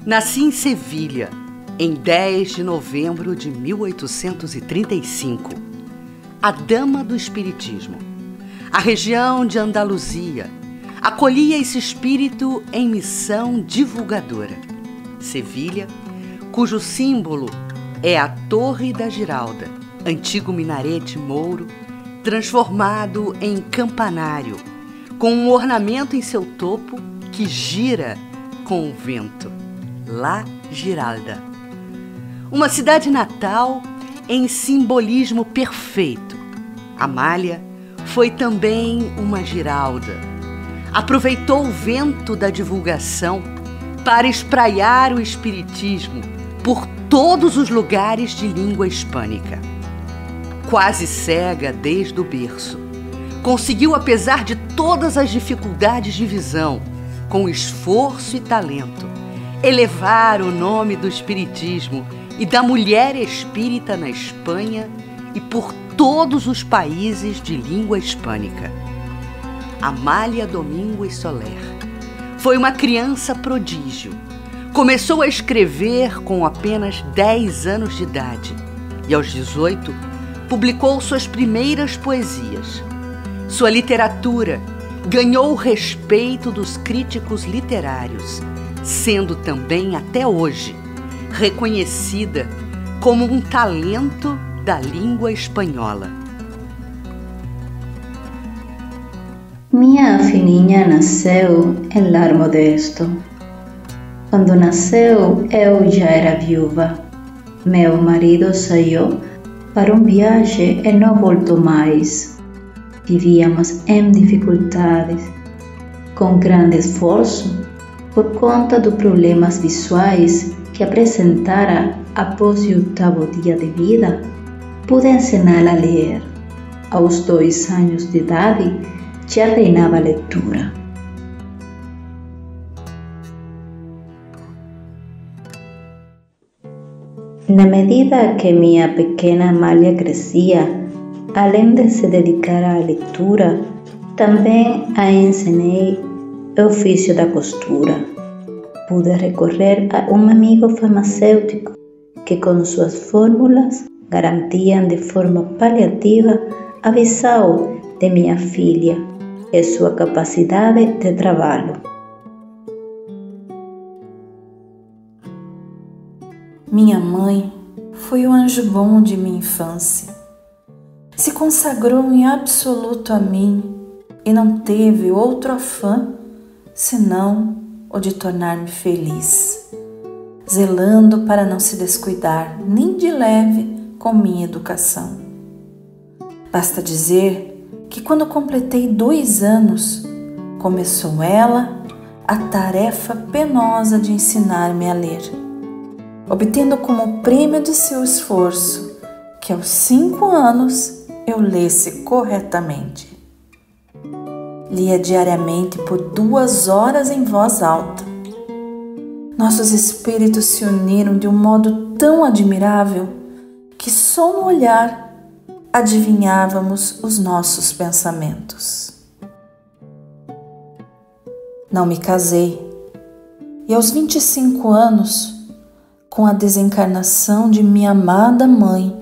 Nasci em Sevilha, em 10 de novembro de 1835. A dama do espiritismo. A região de Andaluzia acolhia esse espírito em missão divulgadora. Sevilha, cujo símbolo é a Torre da Giralda, antigo minarete mouro, transformado em campanário, com um ornamento em seu topo que gira com o vento. La Giralda. Uma cidade natal em simbolismo perfeito. Amália foi também uma giralda. Aproveitou o vento da divulgação para espraiar o espiritismo por todos os lugares de língua hispânica. Quase cega desde o berço, conseguiu, apesar de todas as dificuldades de visão, com esforço e talento, elevar o nome do espiritismo e da mulher espírita na Espanha e por todos os países de língua hispânica. Amália Domínguez Soler foi uma criança prodígio. Começou a escrever com apenas 10 anos de idade e, aos 18, publicou suas primeiras poesias. Sua literatura ganhou o respeito dos críticos literários, sendo também, até hoje, reconhecida como um talento da língua espanhola. Minha filhinha nasceu em lar modesto. Quando nasceu, eu já era viúva. Meu marido saiu para viagem e não voltou mais. Vivíamos em dificuldades. Com grande esforço, por conta dos problemas visuais que apresentara após o 8º dia de vida, pude ensiná-la a ler. Aos 2 anos de idade, já reinava a leitura. Na medida que minha pequena Amália crescia, além de se dedicar à leitura, também a ensinei o ofício da costura. Pude recorrer a um amigo farmacêutico que, com suas fórmulas, garantiam de forma paliativa a visão de minha filha e sua capacidade de trabalho. Minha mãe foi o anjo bom de minha infância. Se consagrou em absoluto a mim e não teve outro afã senão o de tornar-me feliz, zelando para não se descuidar nem de leve com minha educação. Basta dizer que quando completei 2 anos, começou ela a tarefa penosa de ensinar-me a ler, obtendo como prêmio de seu esforço que aos 5 anos eu lesse corretamente. Lia diariamente por 2 horas em voz alta. Nossos espíritos se uniram de um modo tão admirável que só no olhar adivinhávamos os nossos pensamentos. Não me casei e aos 25 anos, com a desencarnação de minha amada mãe,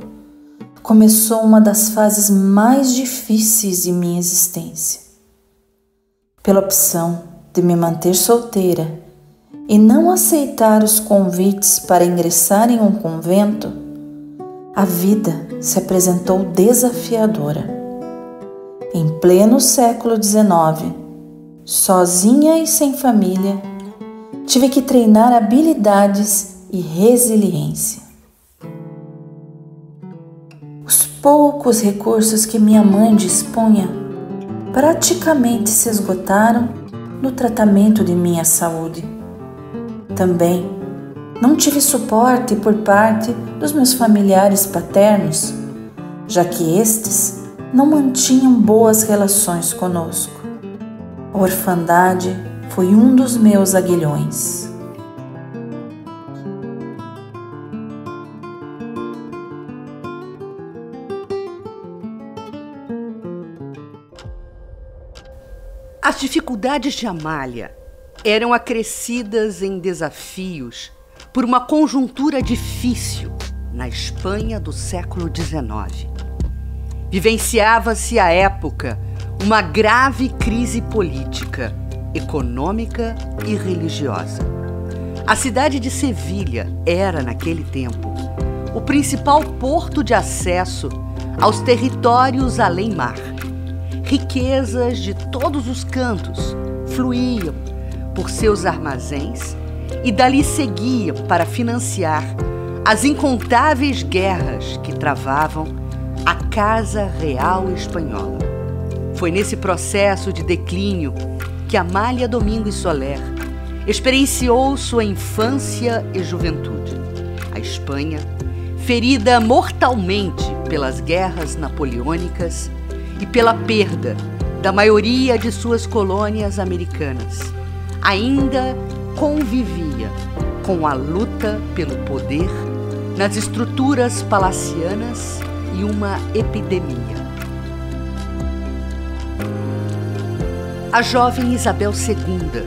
começou uma das fases mais difíceis de minha existência. Pela opção de me manter solteira e não aceitar os convites para ingressar em um convento, a vida se apresentou desafiadora. Em pleno século XIX, sozinha e sem família, tive que treinar habilidades e resiliência. Os poucos recursos que minha mãe dispunha praticamente se esgotaram no tratamento de minha saúde. Também não tive suporte por parte dos meus familiares paternos, já que estes não mantinham boas relações conosco. A orfandade foi um dos meus aguilhões. As dificuldades de Amália eram acrescidas em desafios por uma conjuntura difícil na Espanha do século XIX. Vivenciava-se à época uma grave crise política, econômica e religiosa. A cidade de Sevilha era, naquele tempo, o principal porto de acesso aos territórios além-mar. Riquezas de todos os cantos fluíam por seus armazéns e dali seguiam para financiar as incontáveis guerras que travavam a Casa Real Espanhola. Foi nesse processo de declínio que Amália Domingos Soler experienciou sua infância e juventude. A Espanha, ferida mortalmente pelas guerras napoleônicas e pela perda da maioria de suas colônias americanas, ainda convivia com a luta pelo poder nas estruturas palacianas e uma epidemia. A jovem Isabel II,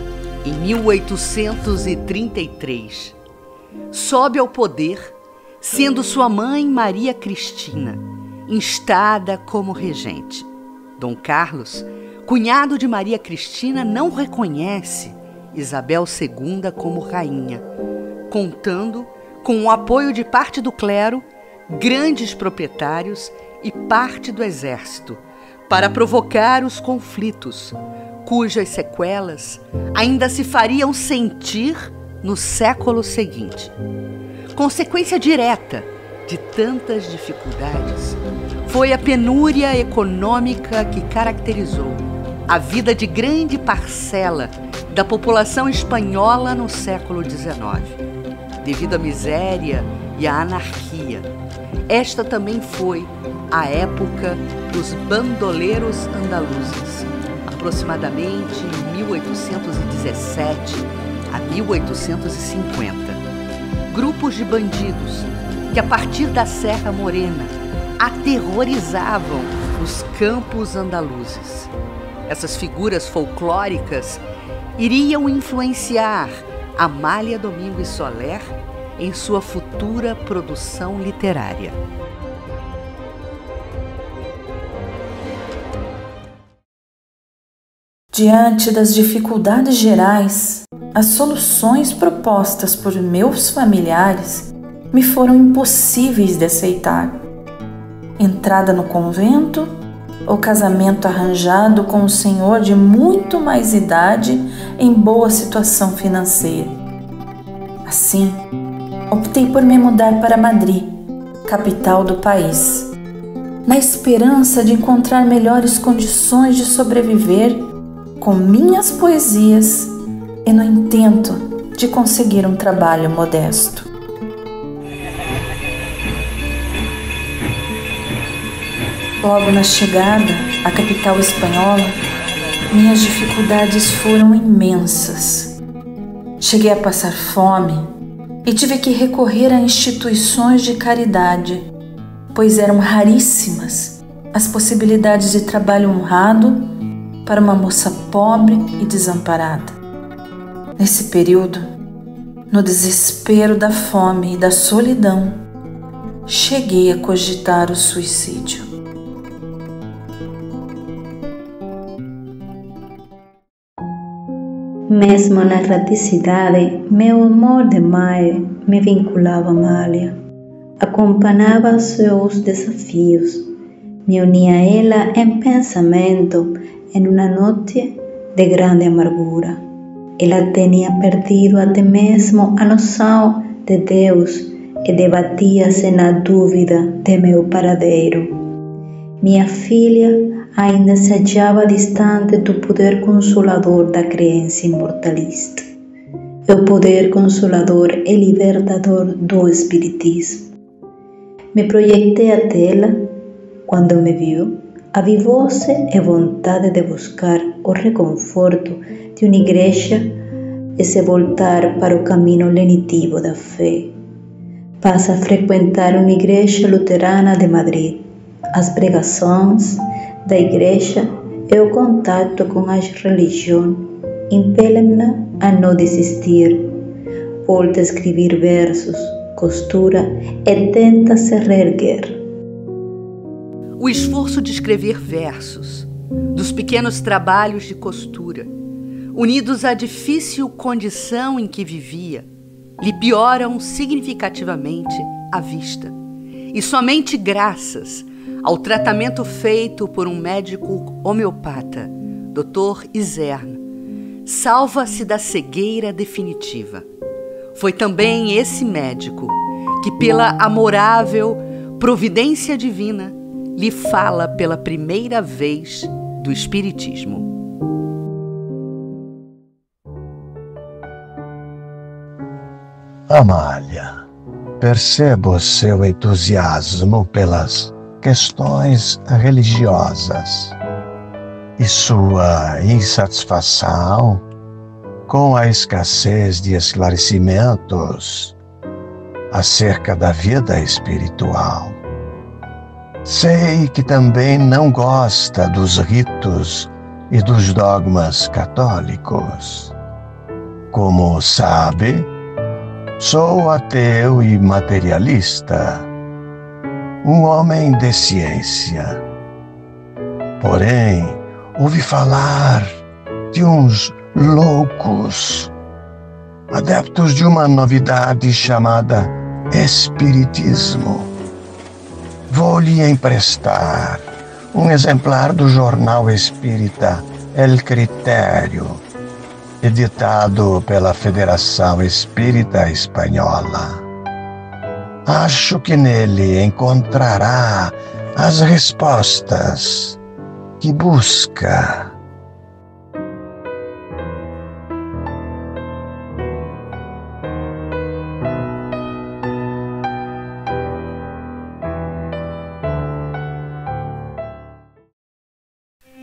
em 1833, sobe ao poder, sendo sua mãe Maria Cristina instada como regente. Dom Carlos, cunhado de Maria Cristina, não reconhece Isabel II como rainha, contando com o apoio de parte do clero, grandes proprietários e parte do exército, para provocar os conflitos, cujas sequelas ainda se fariam sentir no século seguinte. Consequência direta de tantas dificuldades foi a penúria econômica que caracterizou a vida de grande parcela da população espanhola no século XIX. Devido à miséria e à anarquia, esta também foi a época dos bandoleiros andaluzes, aproximadamente em 1817 a 1850. Grupos de bandidos que, a partir da Serra Morena, aterrorizavam os campos andaluzes. Essas figuras folclóricas iriam influenciar Amália Domingos Soler em sua futura produção literária. Diante das dificuldades gerais, as soluções propostas por meus familiares me foram impossíveis de aceitar. Entrada no convento ou casamento arranjado com um senhor de muito mais idade em boa situação financeira. Assim, optei por me mudar para Madrid, capital do país, na esperança de encontrar melhores condições de sobreviver com minhas poesias e no intento de conseguir um trabalho modesto. Logo na chegada à capital espanhola, minhas dificuldades foram imensas. Cheguei a passar fome e tive que recorrer a instituições de caridade, pois eram raríssimas as possibilidades de trabalho honrado para uma moça pobre e desamparada. Nesse período, no desespero da fome e da solidão, cheguei a cogitar o suicídio. Mesmo na erraticidade, meu amor de mãe me vinculava a Amália. Acompanhava seus desafios, me unia a ela em pensamento em uma noite de grande amargura. Ela tinha perdido até mesmo a noção de Deus e debatia-se na dúvida de meu paradeiro. Minha filha ainda se achava distante do poder consolador da crença imortalista, o poder consolador e libertador do espiritismo. Me projetei até ela. Quando me viu, avivou-se a vontade de buscar o reconforto de uma igreja e se voltar para o caminho lenitivo da fé. Passa a frequentar uma igreja luterana de Madrid. As pregações da igreja e o contato com as religiões impelem-na a não desistir. Volta a escrever versos, costura e tenta se reerguer. O esforço de escrever versos, dos pequenos trabalhos de costura, unidos à difícil condição em que vivia, lhe pioram significativamente a vista. E somente graças ao tratamento feito por um médico homeopata, Dr. Isern, salva-se da cegueira definitiva. Foi também esse médico que, pela amorável providência divina, lhe fala pela primeira vez do Espiritismo. Amália, percebo seu entusiasmo pelas questões religiosas e sua insatisfação com a escassez de esclarecimentos acerca da vida espiritual. Sei que também não gosta dos ritos e dos dogmas católicos. Como sabe, sou ateu e materialista, um homem de ciência. Porém, ouvi falar de uns loucos, adeptos de uma novidade chamada Espiritismo. Vou lhe emprestar um exemplar do jornal espírita El Critério, editado pela Federação Espírita Espanhola. Acho que nele encontrará as respostas que busca.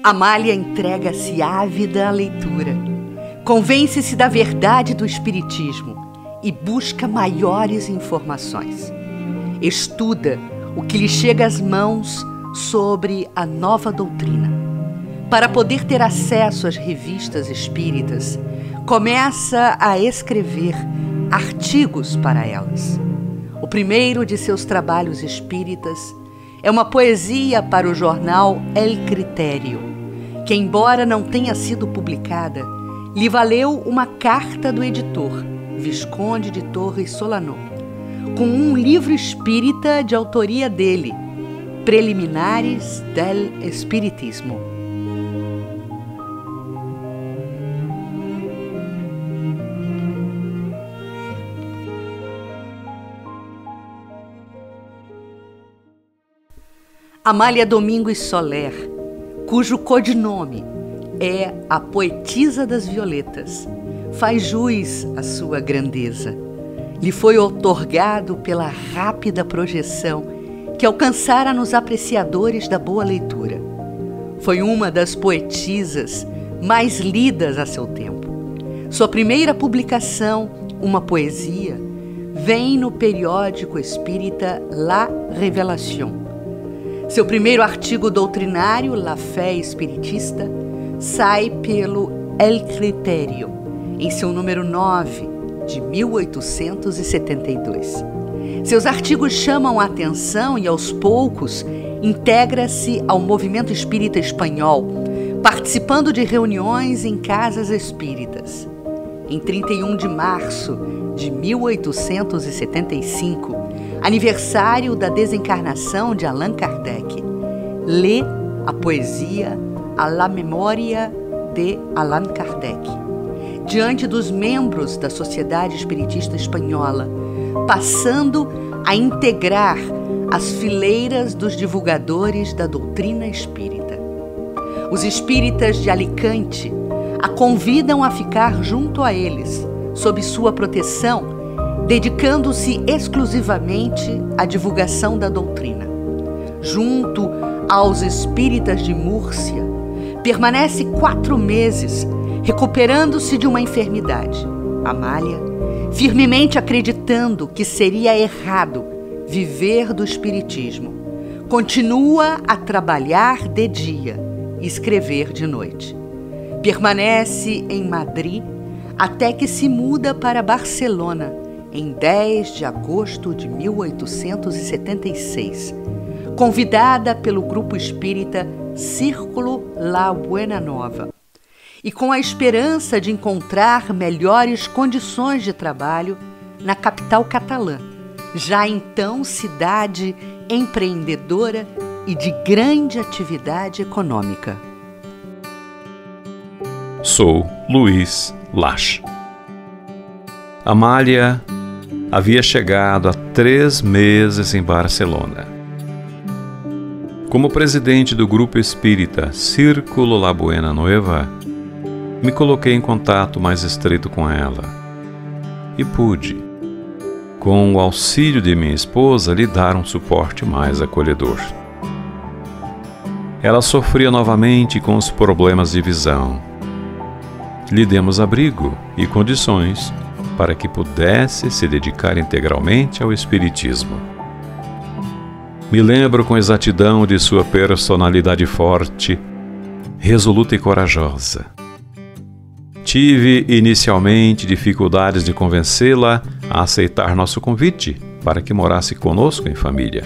Amália entrega-se ávida à leitura, convence-se da verdade do Espiritismo e busca maiores informações. Estuda o que lhe chega às mãos sobre a nova doutrina. Para poder ter acesso às revistas espíritas, começa a escrever artigos para elas. O primeiro de seus trabalhos espíritas é uma poesia para o jornal El Critério, que, embora não tenha sido publicada, lhe valeu uma carta do editor, Visconde de Torres Solano, com um livro espírita de autoria dele, Preliminares del Espiritismo. Amália Domingos Soler, cujo codinome é a Poetisa das Violetas, faz jus à sua grandeza. Lhe foi outorgado pela rápida projeção que alcançara nos apreciadores da boa leitura. Foi uma das poetisas mais lidas a seu tempo. Sua primeira publicação, uma poesia, vem no periódico espírita La Révélation. Seu primeiro artigo doutrinário, La Fé Espiritista, sai pelo El Critério, em seu número 9, de 1872. Seus artigos chamam a atenção e, aos poucos, integra-se ao movimento espírita espanhol, participando de reuniões em casas espíritas. Em 31 de março de 1875, aniversário da desencarnação de Allan Kardec, lê a poesia A la Memoria de Allan Kardec, diante dos membros da Sociedade Espiritista Espanhola, passando a integrar as fileiras dos divulgadores da doutrina espírita. Os espíritas de Alicante a convidam a ficar junto a eles, sob sua proteção, dedicando-se exclusivamente à divulgação da doutrina. Junto aos espíritas de Múrcia, permanece 4 meses, recuperando-se de uma enfermidade. Amália, firmemente acreditando que seria errado viver do espiritismo, continua a trabalhar de dia e escrever de noite. Permanece em Madrid até que se muda para Barcelona em 10 de agosto de 1876, convidada pelo grupo espírita Círculo La Buena Nova, e com a esperança de encontrar melhores condições de trabalho na capital catalã, já então cidade empreendedora e de grande atividade econômica. Sou Luís Lach. Amália havia chegado há 3 meses em Barcelona. Como presidente do grupo espírita Círculo La Buena Nova, me coloquei em contato mais estreito com ela e pude, com o auxílio de minha esposa, lhe dar um suporte mais acolhedor. Ela sofria novamente com os problemas de visão. Lhe demos abrigo e condições para que pudesse se dedicar integralmente ao espiritismo. Me lembro com exatidão de sua personalidade forte, resoluta e corajosa. Tive inicialmente dificuldades de convencê-la a aceitar nosso convite para que morasse conosco em família.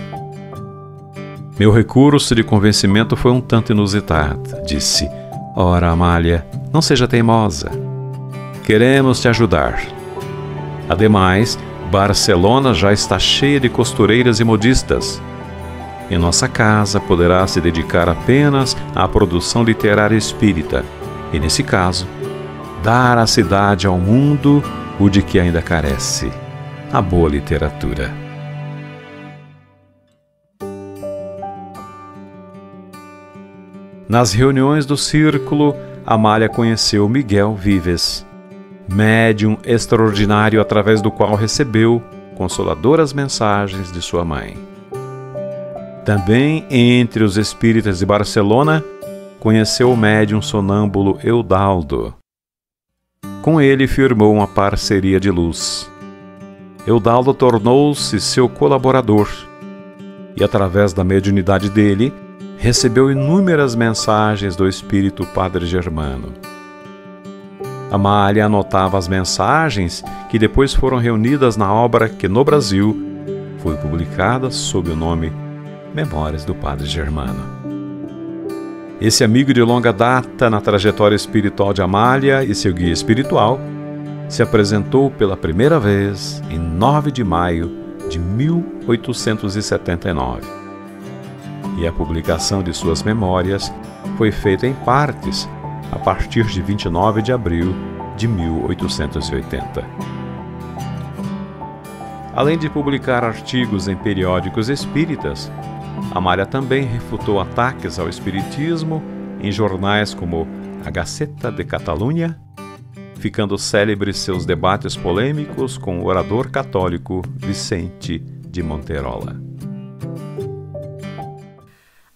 Meu recurso de convencimento foi um tanto inusitado. Disse: "Ora, Amália, não seja teimosa. Queremos te ajudar. Ademais, Barcelona já está cheia de costureiras e modistas. Em nossa casa poderá se dedicar apenas à produção literária espírita e, nesse caso, dar à cidade ao mundo o de que ainda carece, a boa literatura." Nas reuniões do Círculo, Amália conheceu Miguel Vives, médium extraordinário através do qual recebeu consoladoras mensagens de sua mãe. Também entre os espíritas de Barcelona, conheceu o médium sonâmbulo Eudaldo. Com ele firmou uma parceria de luz. Eudaldo tornou-se seu colaborador e, através da mediunidade dele, recebeu inúmeras mensagens do espírito Padre Germano. Amália anotava as mensagens que depois foram reunidas na obra que no Brasil foi publicada sob o nome Memórias do Padre Germano. Esse amigo de longa data na trajetória espiritual de Amália e seu guia espiritual se apresentou pela primeira vez em 9 de maio de 1879. E a publicação de suas memórias foi feita em partes a partir de 29 de abril de 1880. Além de publicar artigos em periódicos espíritas, Amália também refutou ataques ao espiritismo em jornais como a Gaceta de Catalunha, ficando célebres seus debates polêmicos com o orador católico Vicente de Monterola.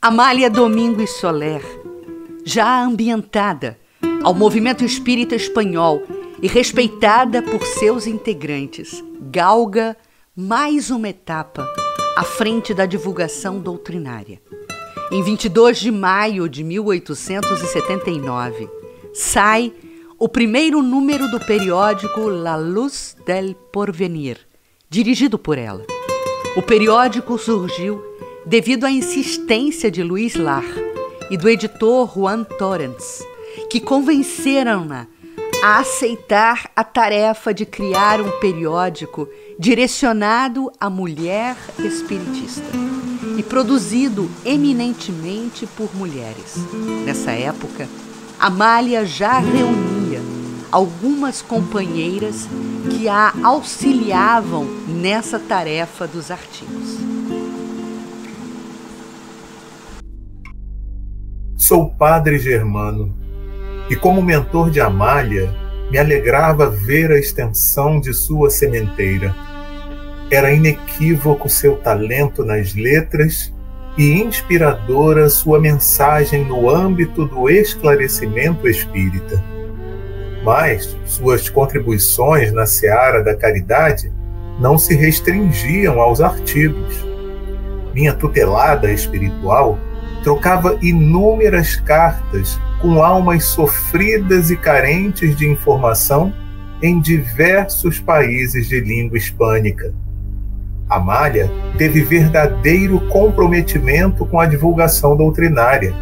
Amália Domingos Soler, já ambientada ao movimento espírita espanhol e respeitada por seus integrantes, galga mais uma etapa à frente da divulgação doutrinária. Em 22 de maio de 1879, sai o primeiro número do periódico La Luz del Porvenir, dirigido por ela. O periódico surgiu devido à insistência de Luís Lach e do editor Juan Torrens, que convenceram-na a aceitar a tarefa de criar um periódico direcionado à mulher espiritista e produzido eminentemente por mulheres. Nessa época, Amália já reunia algumas companheiras que a auxiliavam nessa tarefa dos artigos. Sou Padre Germano e, como mentor de Amália, me alegrava ver a extensão de sua sementeira. Era inequívoco seu talento nas letras e inspiradora sua mensagem no âmbito do esclarecimento espírita. Mas suas contribuições na seara da caridade não se restringiam aos artigos. Minha tutelada espiritual trocava inúmeras cartas com almas sofridas e carentes de informação em diversos países de língua hispânica. Amália teve verdadeiro comprometimento com a divulgação doutrinária.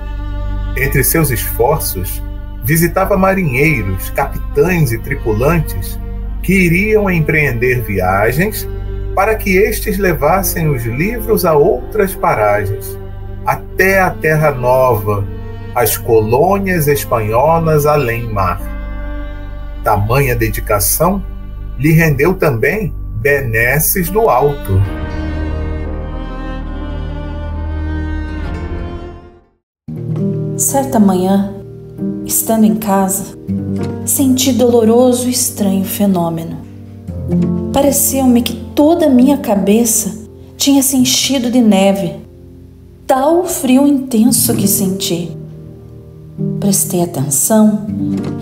Entre seus esforços, visitava marinheiros, capitães e tripulantes que iriam empreender viagens para que estes levassem os livros a outras paragens, até a Terra Nova, as colônias espanholas além-mar. Tamanha dedicação lhe rendeu também benesses do alto. Certa manhã, estando em casa, senti doloroso e estranho fenômeno. Pareceu-me que toda a minha cabeça tinha se enchido de neve, tal o frio intenso que senti. Prestei atenção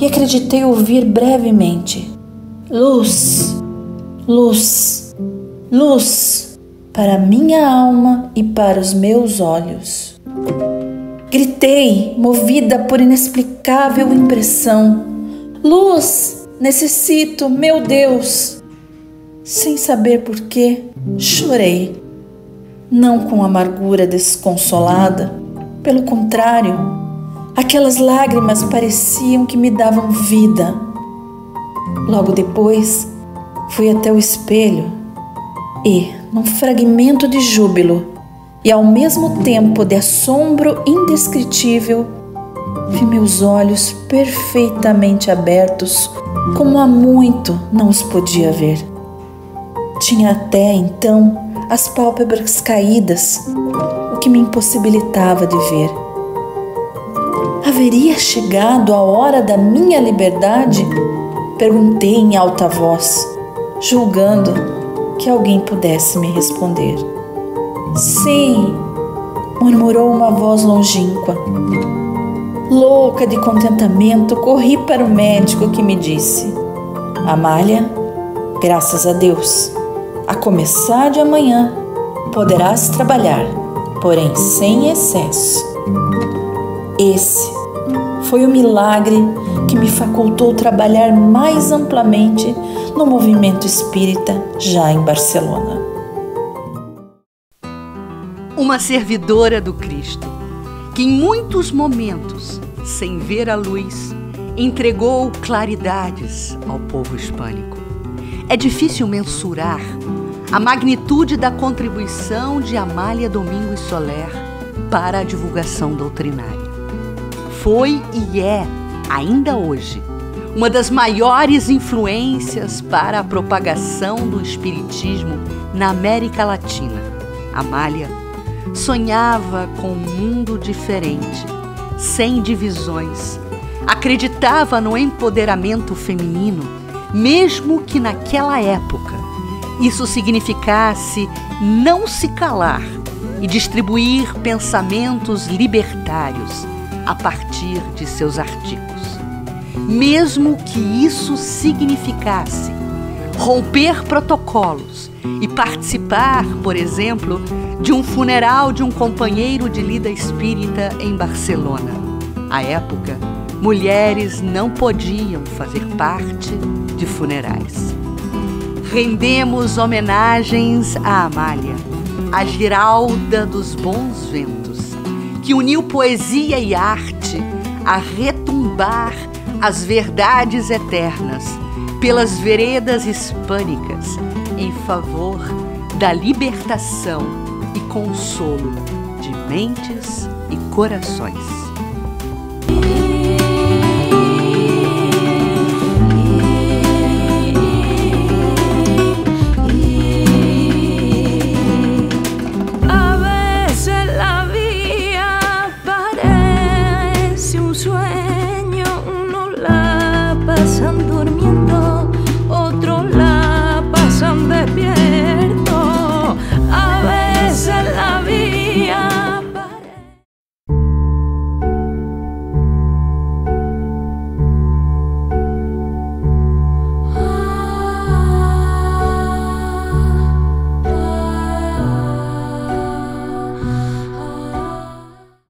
e acreditei ouvir brevemente: luz, luz, luz, para minha alma e para os meus olhos. Gritei, movida por inexplicável impressão: luz, necessito, meu Deus! Sem saber por quê, chorei. Não com amargura desconsolada, pelo contrário, aquelas lágrimas pareciam que me davam vida. Logo depois, fui até o espelho e, num fragmento de júbilo e ao mesmo tempo de assombro indescritível, vi meus olhos perfeitamente abertos, como há muito não os podia ver. Tinha até então as pálpebras caídas, o que me impossibilitava de ver. Haveria chegado a hora da minha liberdade? Perguntei em alta voz, julgando que alguém pudesse me responder. Sim, murmurou uma voz longínqua. Louca de contentamento, corri para o médico, que me disse: Amália, graças a Deus, a começar de amanhã poderás trabalhar, porém sem excesso. Esse foi o milagre que me facultou trabalhar mais amplamente no movimento espírita já em Barcelona. Uma servidora do Cristo, que em muitos momentos, sem ver a luz, entregou claridades ao povo hispânico. É difícil mensurar a magnitude da contribuição de Amália Domingos Soler para a divulgação doutrinária. Foi e é, ainda hoje, uma das maiores influências para a propagação do espiritismo na América Latina. Amália sonhava com um mundo diferente, sem divisões. Acreditava no empoderamento feminino, mesmo que naquela época isso significasse não se calar e distribuir pensamentos libertários a partir de seus artigos. Mesmo que isso significasse romper protocolos e participar, por exemplo, de um funeral de um companheiro de lida espírita em Barcelona. À época, mulheres não podiam fazer parte de funerais. Rendemos homenagens a Amália, a Giralda dos bons ventos, que uniu poesia e arte a retumbar as verdades eternas pelas veredas hispânicas em favor da libertação e consolo de mentes e corações.